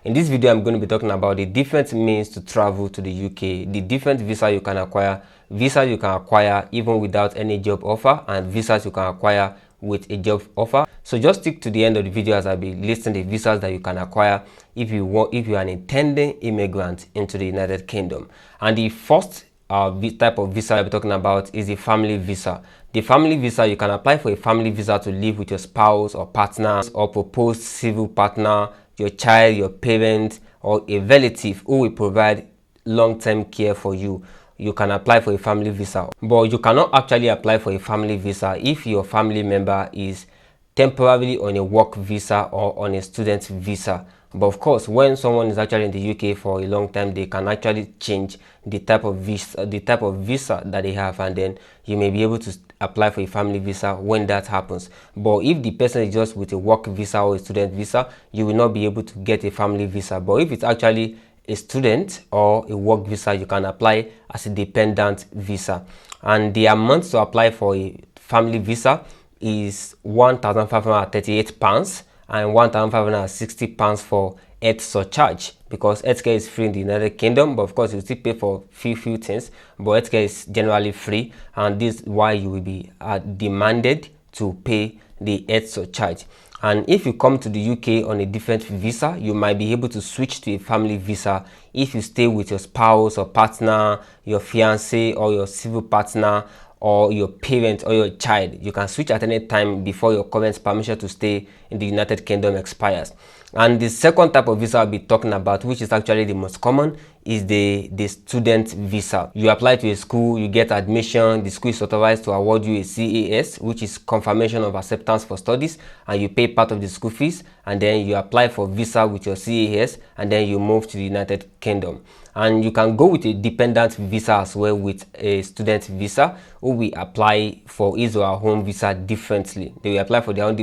In this video, I'm going to be talking about the different means to travel to the UK, the different visa you can acquire, visas you can acquire even without any job offer, and visas you can acquire with a job offer. So just stick to the end of the video as I'll be listing the visas that you can acquire if you are an intending immigrant into the United Kingdom. And the first type of visa I'll be talking about is the family visa. The family visa, you can apply for a family visa to live with your spouse or partner or proposed civil partner, your child, your parent, or a relative who will provide long-term care for you. You can apply for a family visa, but you cannot actually apply for a family visa if your family member is temporarily on a work visa or on a student visa. But of course, when someone is actually in the UK for a long time, they can actually change the type of visa that they have, and then you may be able to apply for a family visa when that happens. But if the person is just with a work visa or a student visa, you will not be able to get a family visa. But if it's actually a student or a work visa, you can apply as a dependent visa. And the amount to apply for a family visa is £1,538 and £1,560 for health surcharge, because healthcare is free in the United Kingdom, but of course you still pay for few things, but healthcare is generally free, and this is why you will be demanded to pay the health surcharge. And if you come to the UK on a different visa, you might be able to switch to a family visa if you stay with your spouse or partner, your fiance or your civil partner, or your parent or your child. You can switch at any time before your current permission to stay in the United Kingdom expires. And the second type of visa I'll be talking about, which is actually the most common, is the student visa. You apply to a school, you get admission, the school is authorized to award you a CAS, which is confirmation of acceptance for studies, and you pay part of the school fees, and then you apply for visa with your CAS, and then you move to the United Kingdom. And you can go with a dependent visa as well with a student visa, who will apply for his or her home visa differently. They will apply for their own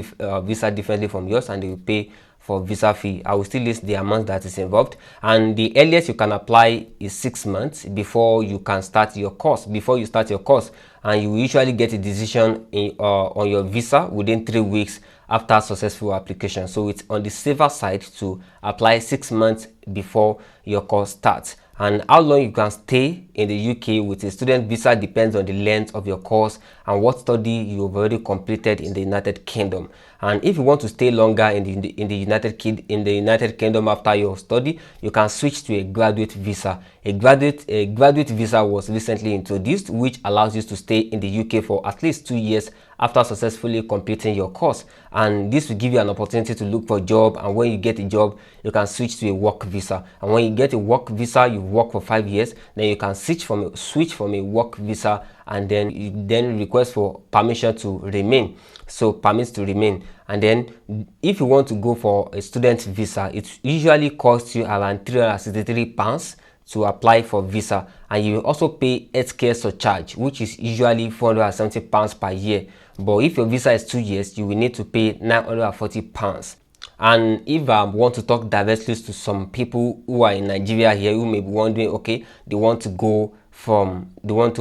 visa differently from yours, and they will pay for visa fee. I will still list the amount that is involved, and the earliest you can apply is 6 months before you can start your course. Before you start your course, and you will usually get a decision on your visa within 3 weeks after successful application. So it's on the safer side to apply 6 months before your course starts. And how long you can stay in the UK with a student visa depends on the length of your course and what study you have already completed in the United Kingdom. And if you want to stay longer in the United Kingdom after your study, you can switch to a graduate visa. A graduate visa was recently introduced, which allows you to stay in the UK for at least 2 years after successfully completing your course. And this will give you an opportunity to look for a job, and when you get a job, you can switch to a work visa. And when you get a work visa, you work for 5 years, then you can switch from a work visa, and then you request for permission to remain. So permits to remain. And then if you want to go for a student visa, it usually costs you around £363 to apply for visa, and you also pay healthcare surcharge, which is usually £470 per year. But if your visa is 2 years, you will need to pay £940. And if I want to talk directly to some people who are in Nigeria here, who may be wondering, okay, they want to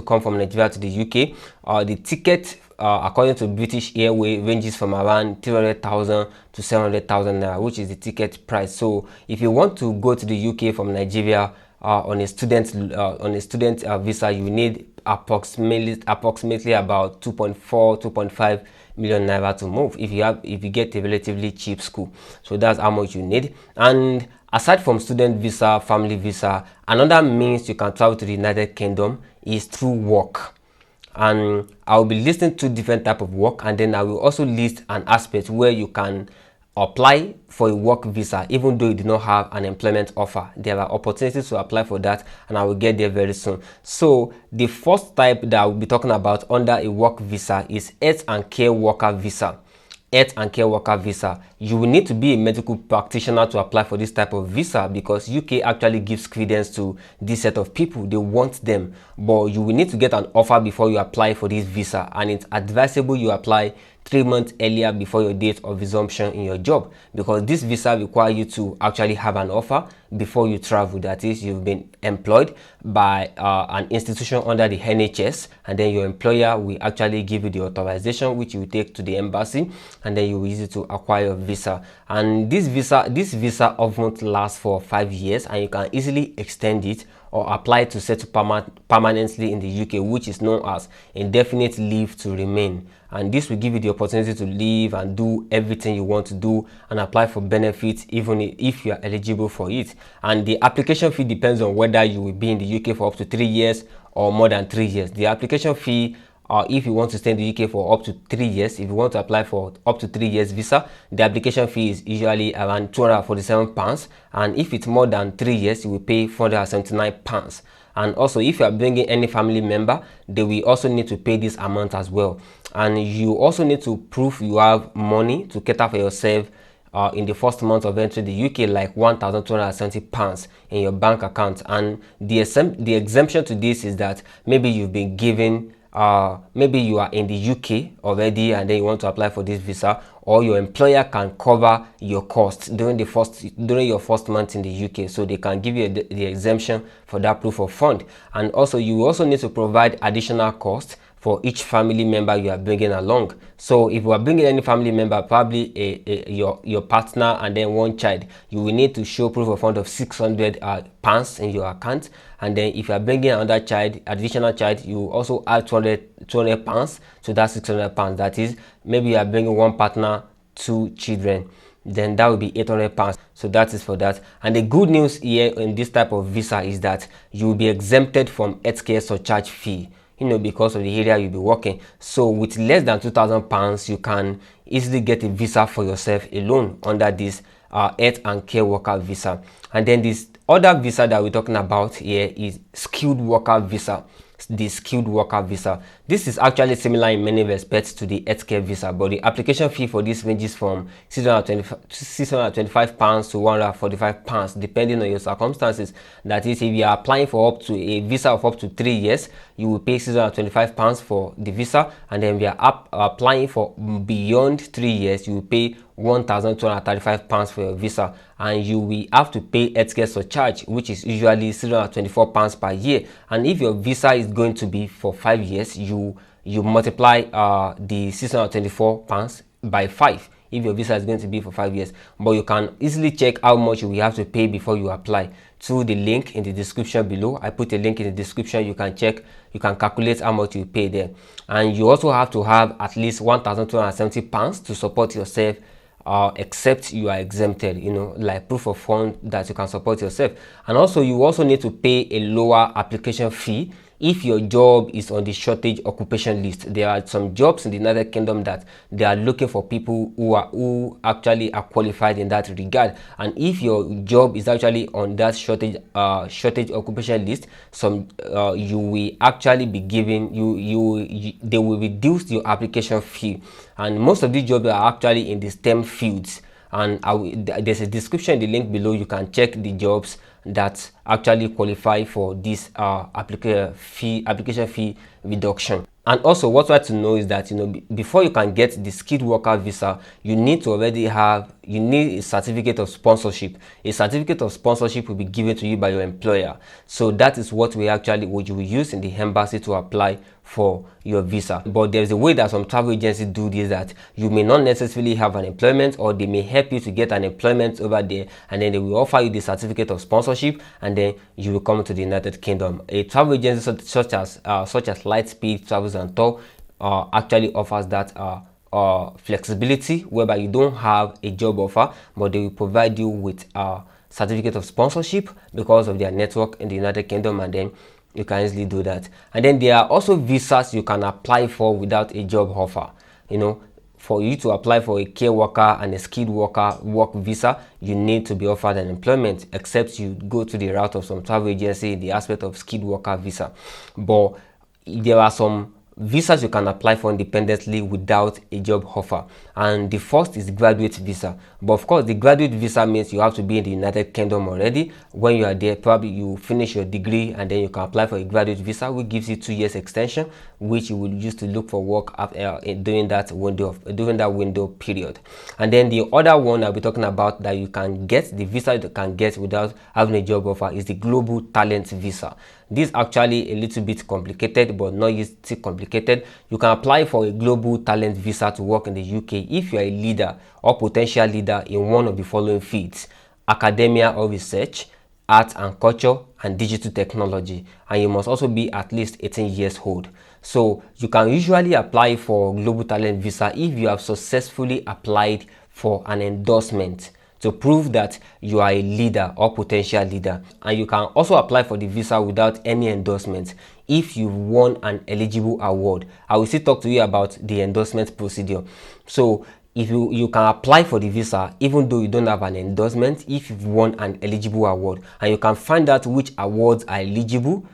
come from Nigeria to the UK, the ticket according to British Airways ranges from around 300,000 to 700,000 naira, which is the ticket price. So if you want to go to the UK from Nigeria on a student visa, you need approximately about 2.5 million naira to move if you get a relatively cheap school. So that's how much you need. And aside from student visa, family visa, another means you can travel to the United Kingdom is through work. And I'll be listing 2 different types of work, and then I will also list an aspect where you can apply for a work visa even though you do not have an employment offer. There are opportunities to apply for that, and I will get there very soon. So the first type that I will be talking about under a work visa is health and care worker visa. Health and care worker visa. You will need to be a medical practitioner to apply for this type of visa, because UK actually gives credence to this set of people. They want them, but you will need to get an offer before you apply for this visa, and it's advisable you apply 3 months earlier before your date of resumption in your job, because this visa requires you to actually have an offer before you travel. That is, you've been employed by an institution under the NHS, and then your employer will actually give you the authorization, which you will take to the embassy, and then you will use it to acquire a visa. And this visa often lasts for 5 years, and you can easily extend it or apply to settle permanently in the UK, which is known as indefinite leave to remain. And this will give you the opportunity to live and do everything you want to do and apply for benefits even if you are eligible for it. And the application fee depends on whether you will be in the UK for up to 3 years or more than 3 years. The application fee, if you want to stay in the UK for up to 3 years, if you want to apply for up to 3 years visa, the application fee is usually around £247, and if it's more than 3 years, you will pay £479. And also, if you are bringing any family member, they will also need to pay this amount as well. And you also need to prove you have money to cater for yourself in the first month of entering the UK, like £1,270 in your bank account. And the exemption to this is that maybe you've been given maybe you are in the UK already and then you want to apply for this visa, or your employer can cover your costs during your first month in the UK, so they can give you the exemption for that proof of fund. And also, you also need to provide additional costs for each family member you are bringing along. So if you are bringing any family member, probably your partner and then one child, you will need to show proof of fund of £600 in your account. And then if you are bringing another child, additional child, you also add £200 to that £600. That is, maybe you are bringing one partner, 2 children, then that will be £800. So that is for that. And the good news here in this type of visa is that you will be exempted from healthcare surcharge fee, because of the area you'll be working. So with less than £2,000, you can easily get a visa for yourself alone under this health and care worker visa. And then this other visa that we're talking about here is skilled worker visa. The skilled worker visa. This is actually similar in many respects to the healthcare visa, but the application fee for this ranges from £625 to £145, depending on your circumstances. That is, if you are applying for up to a visa of up to 3 years, you will pay £625 for the visa, and then if you are applying for beyond 3 years, you will pay £1,235 for your visa, and you will have to pay healthcare surcharge, which is usually £624 per year. And if your visa is going to be for 5 years, you multiply the £624 by 5 if your visa is going to be for 5 years. But you can easily check how much you will have to pay before you apply through the link in the description below. I put a link in the description. You can check, you can calculate how much you pay there. And you also have to have at least £1,270 to support yourself, except you are exempted, like proof of fund that you can support yourself. And also, you also need to pay a lower application fee if your job is on the shortage occupation list. There are some jobs in the United Kingdom that they are looking for people who actually are qualified in that regard. And if your job is actually on that shortage occupation list, you will actually be given they will reduce your application fee. And most of these jobs are actually in the STEM fields. And there's a description in the link below. You can check the jobs that actually qualify for this application fee reduction. And also, what you have to know is that before you can get the skilled worker visa, you need a certificate of sponsorship. A certificate of sponsorship will be given to you by your employer. So that is what you will use in the embassy to apply for your visa. But there's a way that some travel agencies do this, that you may not necessarily have an employment, or they may help you to get an employment over there, and then they will offer you the certificate of sponsorship, and then you will come to the United Kingdom. A travel agency such as Lightspeed Travels and Tour actually offers that flexibility, whereby you don't have a job offer, but they will provide you with a certificate of sponsorship because of their network in the United Kingdom, and then you can easily do that. And then there are also visas you can apply for without a job offer. For you to apply for a care worker and a skilled work visa, you need to be offered an employment, except you go to the route of some travel agency in the aspect of skilled worker visa. But there are some visas you can apply for independently without a job offer, and the first is graduate visa. But of course, the graduate visa means you have to be in the United Kingdom already. When you are there, probably you finish your degree and then you can apply for a graduate visa, which gives you 2 years extension, which you will use to look for work after during that window period. And then the other one I'll be talking about that you can get, the visa you can get without having a job offer, is the Global Talent Visa. This is actually a little bit complicated, but not too complicated. You can apply for a Global Talent Visa to work in the UK if you are a leader or potential leader in one of the following fields: academia or research, art and culture, and digital technology. And you must also be at least 18 years old. So you can usually apply for Global Talent Visa if you have successfully applied for an endorsement to prove that you are a leader or potential leader. And you can also apply for the visa without any endorsement if you've won an eligible award. I will still talk to you about the endorsement procedure. So if you can apply for the visa even though you don't have an endorsement if you've won an eligible award, and you can find out which awards are eligible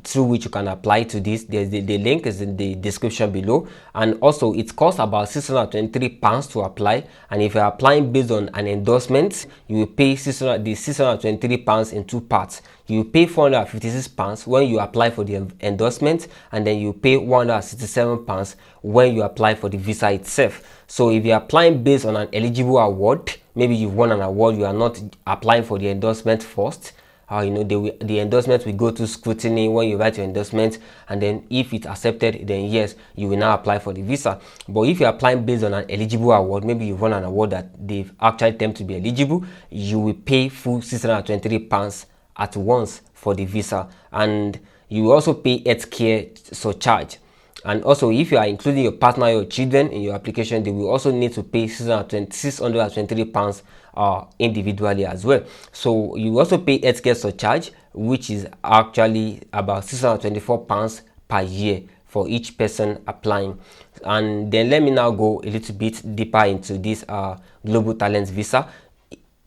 through which you can apply to this. There's the link is in the description below, and also it costs about £623 to apply. And if you're applying based on an endorsement, you will pay £623 in 2 parts. You pay £456 when you apply for the endorsement, and then you pay £167 when you apply for the visa itself. So if you're applying based on an eligible award, maybe you've won an award, you are not applying for the endorsement first. The endorsement will go to scrutiny when you write your endorsement, and then if it's accepted, then yes, you will now apply for the visa. But if you're applying based on an eligible award, maybe you've won an award that they've actually deemed to be eligible, you will pay full £623 at once for the visa, and you will also pay healthcare surcharge. And also, if you are including your partner or your children in your application, they will also need to pay £623 individually as well. So you also pay healthcare surcharge, which is actually about £624 per year for each person applying. And then let me now go a little bit deeper into this Global Talent Visa.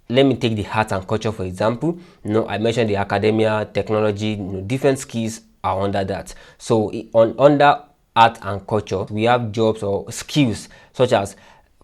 Let me take the art and culture for example. I mentioned the academia, technology, different skills are under that. So under art and culture, we have jobs or skills such as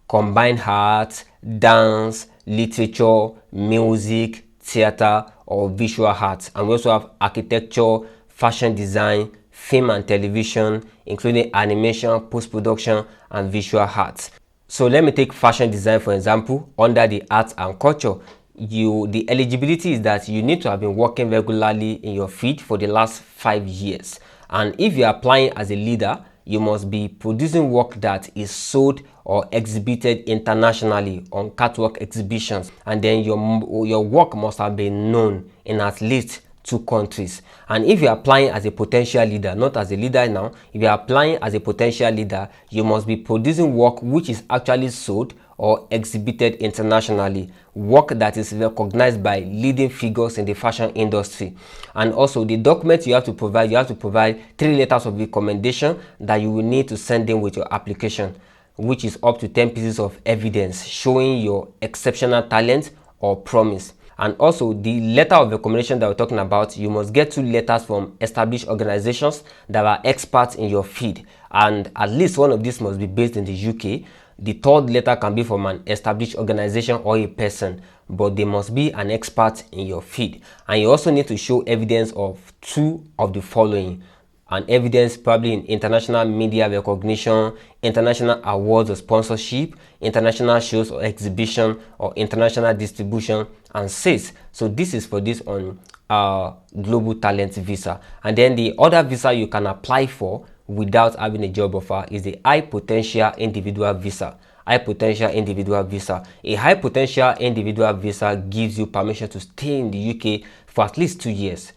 combined arts, dance, literature, music, theater, or visual arts. And we also have architecture, fashion design, film and television, including animation, post-production, and visual arts. So let me take fashion design for example. Under the arts and culture, the eligibility is that you need to have been working regularly in your field for the last 5 years. And if you're applying as a leader, you must be producing work that is sold or exhibited internationally on catwalk exhibitions. And then your work must have been known in at least 2 countries. And if you're applying as a potential leader, not as a leader now, if you're applying as a potential leader, you must be producing work which is actually sold or exhibited internationally, work that is recognized by leading figures in the fashion industry. And also the documents you have to provide 3 letters of recommendation that you will need to send in with your application, which is up to 10 pieces of evidence showing your exceptional talent or promise. And also the letter of recommendation that we're talking about, you must get 2 letters from established organizations that are experts in your field, and at least one of these must be based in the UK. The 3rd letter can be from an established organization or a person, but they must be an expert in your field. And you also need to show evidence of 2 of the following: an evidence probably in international media recognition, international awards or sponsorship, international shows or exhibition, or international distribution and sales. So this is for this on Global Talent Visa. And then the other visa you can apply for without having a job offer is the High Potential Individual Visa. High Potential Individual Visa. A High Potential Individual Visa gives you permission to stay in the UK for at least 2 years.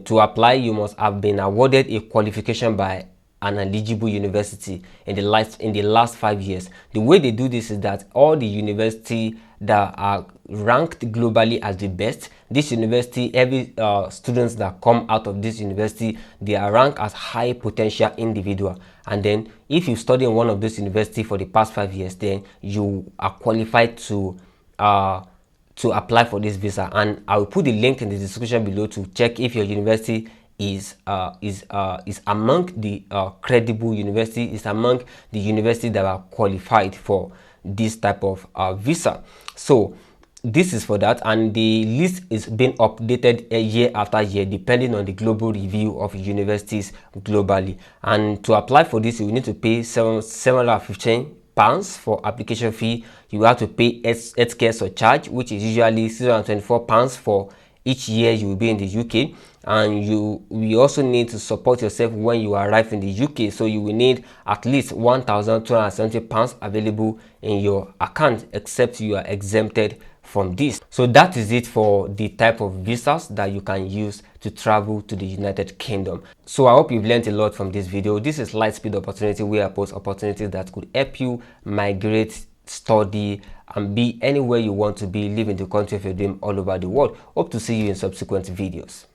To apply, you must have been awarded a qualification by an eligible university in the last 5 years. The way they do this is that all the universities that are ranked globally as the best, this university, every students that come out of this university, they are ranked as high potential individual. And then if you study in one of those universities for the past 5 years, then you are qualified to apply for this visa. And I will put the link in the description below to check if your university is among the credible university, is among the universities that are qualified for this type of visa. So this is for that, and the list is being updated year after year depending on the global review of universities globally. And to apply for this, you will need to pay £715 for application fee. You have to pay healthcare surcharge, which is usually £624 for each year you will be in the UK. And we also need to support yourself when you arrive in the UK, so you will need at least £1,270 available in your account, except you are exempted from this. So that is it for the type of visas that you can use to travel to the United Kingdom. So I hope you've learned a lot from this video. This is Lightspeed Opportunity, where I post opportunities that could help you migrate, study, and be anywhere you want to be, live in the country of your dream all over the world. Hope to see you in subsequent videos.